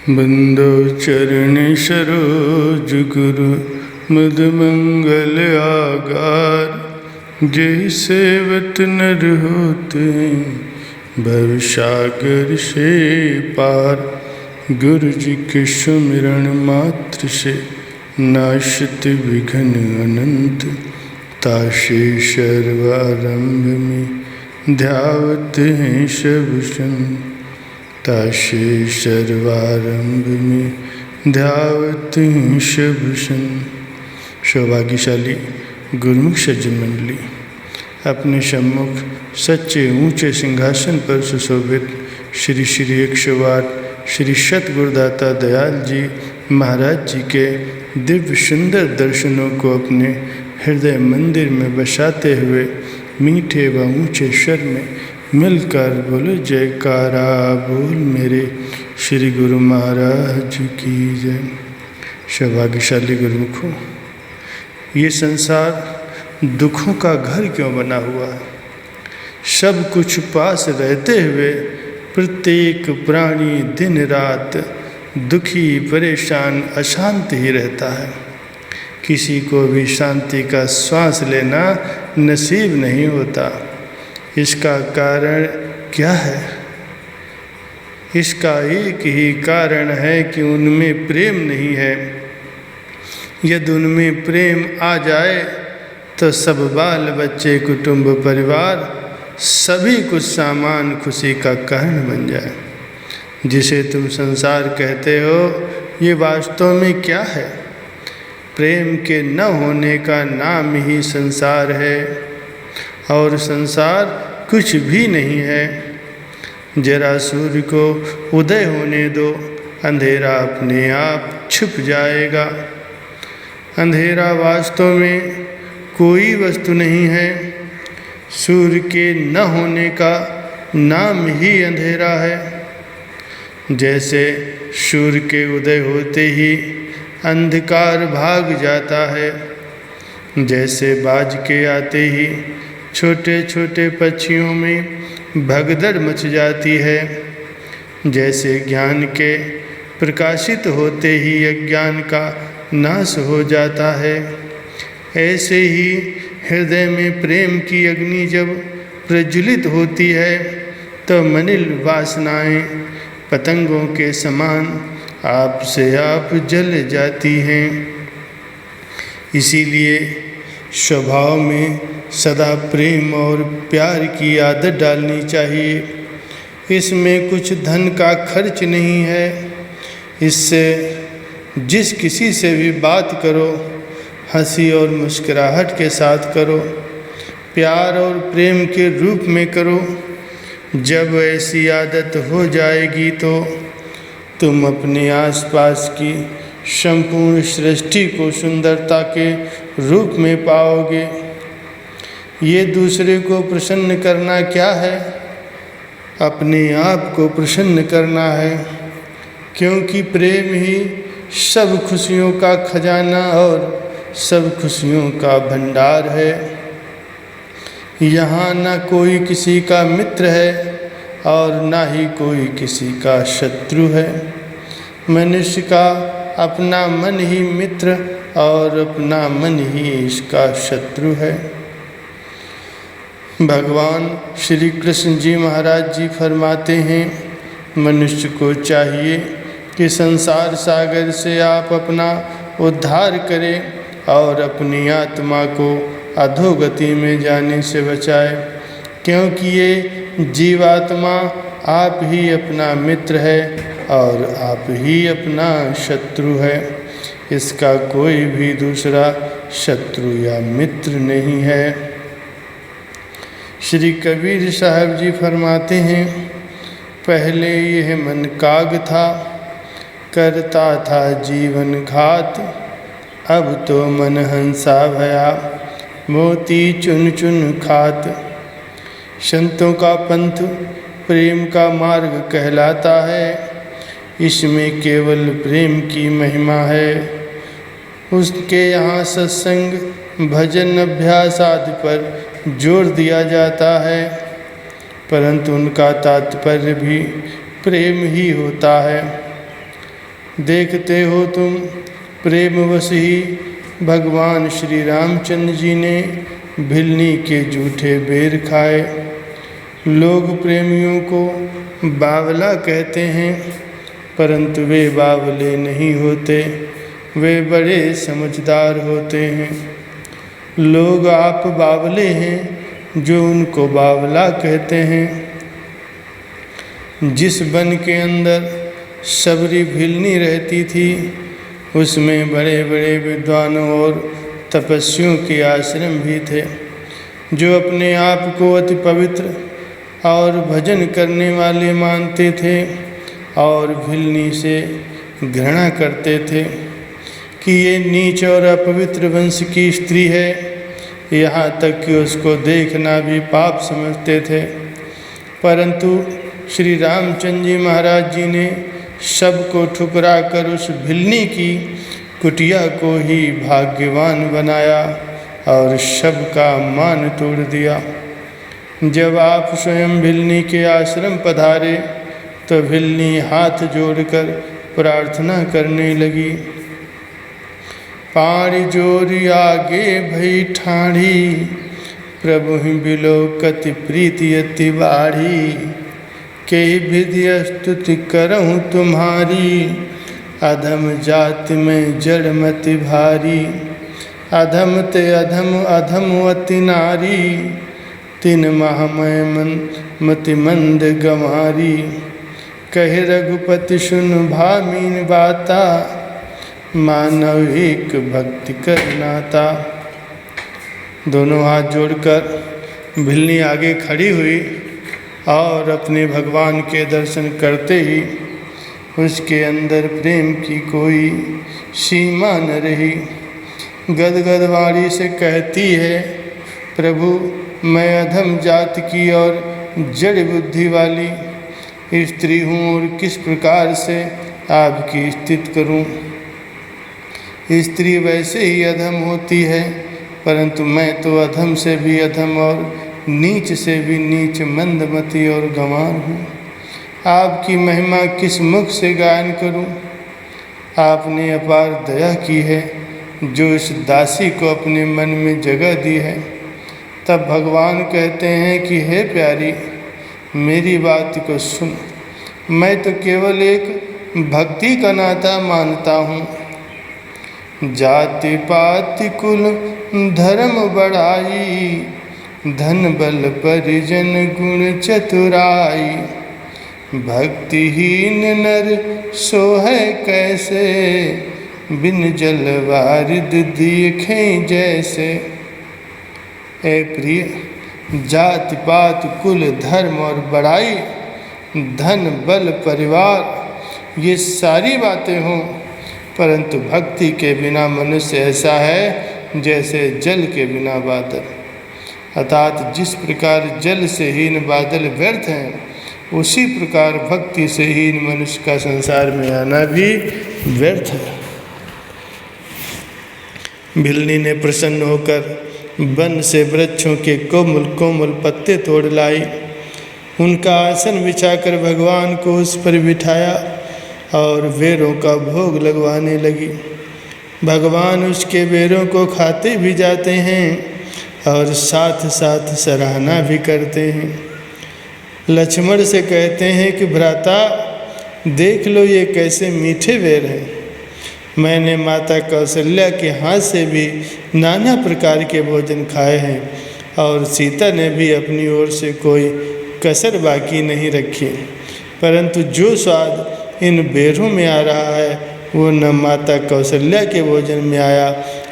बंदो चरण सरोज गुरु मद मंगल आगार। जय सेवत नर होते भवसागर से पार। गुरु जी के सुमिरन मात्र से नाशत विघ्न अनंत। ताशे सर्वारंभ में ध्यावत हैं सब संत। ताशे सर्वारंभ में ध्यावत हैं सब संत। सौभाग्यशाली गुरुमुख सज्जन मंडली, अपने सम्मुख सच्चे ऊंचे सिंहासन पर सुशोभित श्री श्री 108 श्री सतगुरुदाता दयाल जी महाराज जी के दिव्य सुंदर दर्शनों को अपने हृदय मंदिर में बसाते हुए मीठे व ऊंचे स्वर में मिलकर बोलो जयकारा बोल मेरे श्री गुरु महाराज की जय। सौभाग्यशाली गुरुमुखों, ये संसार दुखों का घर क्यों बना हुआ है? सब कुछ पास रहते हुए प्रत्येक प्राणी दिन रात दुखी परेशान अशांत ही रहता है। किसी को भी शांति का श्वास लेना नसीब नहीं होता। इसका कारण क्या है? इसका एक ही कारण है कि उनमें प्रेम नहीं है। यदि उनमें प्रेम आ जाए तो सब बाल बच्चे कुटुंब परिवार सभी कुछ सामान खुशी का कारण बन जाए। जिसे तुम संसार कहते हो, ये वास्तव में क्या है? प्रेम के न होने का नाम ही संसार है, और संसार कुछ भी नहीं है। जरा सूर्य को उदय होने दो, अंधेरा अपने आप छुप जाएगा। अंधेरा वास्तव में कोई वस्तु नहीं है। सूर्य के न होने का नाम ही अंधेरा है। जैसे सूर्य के उदय होते ही अंधकार भाग जाता है, जैसे बाज के आते ही छोटे छोटे पक्षियों में भगदड़ मच जाती है, जैसे ज्ञान के प्रकाशित होते ही अज्ञान का नाश हो जाता है, ऐसे ही हृदय में प्रेम की अग्नि जब प्रज्वलित होती है तो मलिन वासनाएं पतंगों के समान आप से आप जल जाती हैं। इसीलिए स्वभाव में सदा प्रेम और प्यार की आदत डालनी चाहिए। इसमें कुछ धन का खर्च नहीं है। इससे जिस किसी से भी बात करो, हंसी और मुस्कुराहट के साथ करो, प्यार और प्रेम के रूप में करो। जब ऐसी आदत हो जाएगी तो तुम अपने आसपास की संपूर्ण सृष्टि को सुंदरता के रूप में पाओगे। ये दूसरे को प्रसन्न करना क्या है? अपने आप को प्रसन्न करना है, क्योंकि प्रेम ही सब खुशियों का खजाना और सब खुशियों का भंडार है। यहाँ न कोई किसी का मित्र है और न ही कोई किसी का शत्रु है। मनुष्य का अपना मन ही मित्र और अपना मन ही इसका शत्रु है। भगवान श्री कृष्ण जी महाराज जी फरमाते हैं, मनुष्य को चाहिए कि संसार सागर से आप अपना उद्धार करें और अपनी आत्मा को अधोगति में जाने से बचाए, क्योंकि ये जीवात्मा आप ही अपना मित्र है और आप ही अपना शत्रु है। इसका कोई भी दूसरा शत्रु या मित्र नहीं है। श्री कबीर साहब जी फरमाते हैं, पहले यह मन काग था, करता था जीवन घात। अब तो मन हंसा भया, मोती चुन चुन खात। संतों का पंथ प्रेम का मार्ग कहलाता है। इसमें केवल प्रेम की महिमा है। उसके यहाँ सत्संग भजन अभ्यास आदि पर जोर दिया जाता है, परंतु उनका तात्पर्य भी प्रेम ही होता है। देखते हो तुम प्रेमवश ही भगवान श्री रामचंद्र जी ने भिलनी के जूठे बेर खाए। लोग प्रेमियों को बावला कहते हैं, परंतु वे बावले नहीं होते, वे बड़े समझदार होते हैं। लोग आप बावले हैं जो उनको बावला कहते हैं। जिस वन के अंदर सबरी भिलनी रहती थी, उसमें बड़े बड़े विद्वानों और तपस्वियों के आश्रम भी थे, जो अपने आप को अति पवित्र और भजन करने वाले मानते थे और भिलनी से घृणा करते थे कि ये नीच और अपवित्र वंश की स्त्री है। यहाँ तक कि उसको देखना भी पाप समझते थे। परंतु श्री रामचंद्र जी महाराज जी ने सबको ठुकरा कर उस भिलनी की कुटिया को ही भाग्यवान बनाया और सबका मान तोड़ दिया। जब आप स्वयं भिलनी के आश्रम पधारे तो भिलनी हाथ जोड़कर प्रार्थना करने लगी। पाणी जोरी आगे भई ठाणी, प्रभु बिलोकति प्रीति अति बाढ़ी। के विधि स्तुति करहूँ तुम्हारी, अधम जाति में जड़ मति भारी। अधम ते अधम अधम अति नारी, तीन महामय मन मति मंद गंवारी। कहे रघुपति सुन भामीन बाता, मानव एक भक्ति कर नाता। दोनों हाथ जोड़कर भिलनी आगे खड़ी हुई और अपने भगवान के दर्शन करते ही उसके अंदर प्रेम की कोई सीमा न रही। गदगद वाणी से कहती है, प्रभु मैं अधम जाति की और जड़ बुद्धि वाली स्त्री हूँ और किस प्रकार से आपकी स्तुति करूँ। स्त्री वैसे ही अधम होती है, परंतु मैं तो अधम से भी अधम और नीच से भी नीच मंदमती और गंवार हूँ। आपकी महिमा किस मुख से गायन करूँ। आपने अपार दया की है जो इस दासी को अपने मन में जगह दी है। तब भगवान कहते हैं कि हे प्यारी, मेरी बात को सुन। मैं तो केवल एक भक्ति का नाता मानता हूँ। जाति पाति कुल धर्म बढ़ाई, धन बल परिजन गुण चतुराई। भक्तिहीन नर सोहे कैसे, बिन जल वारिद देखें जैसे। ए प्रिय, जाति पात कुल धर्म और बड़ाई, धन बल परिवार, ये सारी बातें हों, परंतु भक्ति के बिना मनुष्य ऐसा है जैसे जल के बिना बादल। अर्थात जिस प्रकार जल से हीन बादल व्यर्थ हैं, उसी प्रकार भक्ति से हीन मनुष्य का संसार में आना भी व्यर्थ है। भिलनी ने प्रसन्न होकर वन से वृक्षों के कोमल कोमल पत्ते तोड़ लाई। उनका आसन बिछाकर भगवान को उस पर बिठाया और बेरों का भोग लगवाने लगी। भगवान उसके बेरों को खाते भी जाते हैं और साथ साथ सराहना भी करते हैं। लक्ष्मण से कहते हैं कि भ्राता देख लो, ये कैसे मीठे बेर हैं। मैंने माता कौशल्या के हाथ से भी नाना प्रकार के भोजन खाए हैं और सीता ने भी अपनी ओर से कोई कसर बाकी नहीं रखी, परंतु जो स्वाद इन बेरों में आ रहा है वो न माता कौशल्या के भोजन में आया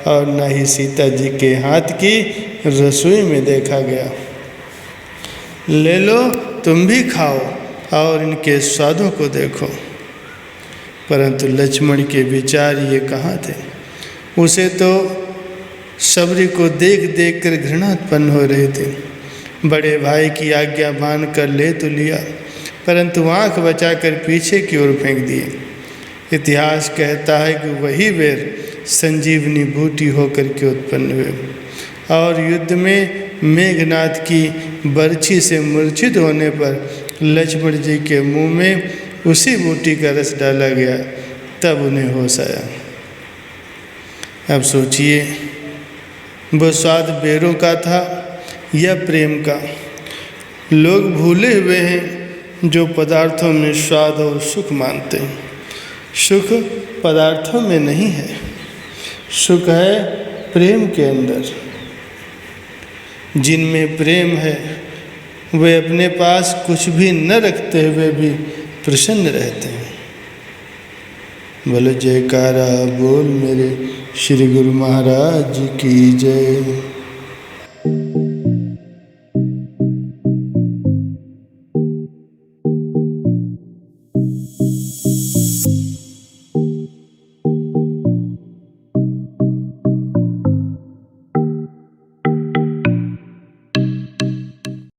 और न ही सीता जी के हाथ की रसोई में देखा गया। ले लो, तुम भी खाओ और इनके स्वादों को देखो। परंतु लक्ष्मण के विचार ये कहाँ थे। उसे तो सबरी को देख देख कर घृणा उत्पन्न हो रही थी। बड़े भाई की आज्ञा मान कर ले तो लिया, परंतु आँख बचाकर पीछे की ओर फेंक दिए। इतिहास कहता है कि वही बेर संजीवनी बूटी होकर के उत्पन्न हुए और युद्ध में मेघनाथ की बर्छी से मूर्छित होने पर लक्ष्मण जी के मुंह में उसी बूटी का रस डाला गया। तब उन्हें होश आया। अब सोचिए, वो स्वाद बेरों का था या प्रेम का? लोग भूले हुए हैं जो पदार्थों में स्वाद और सुख मानते हैं। सुख पदार्थों में नहीं है, सुख है प्रेम के अंदर। जिनमें प्रेम है वे अपने पास कुछ भी न रखते हुए भी प्रसन्न रहते हैं। बोलो जयकारा बोल मेरे श्री गुरु महाराज की जय।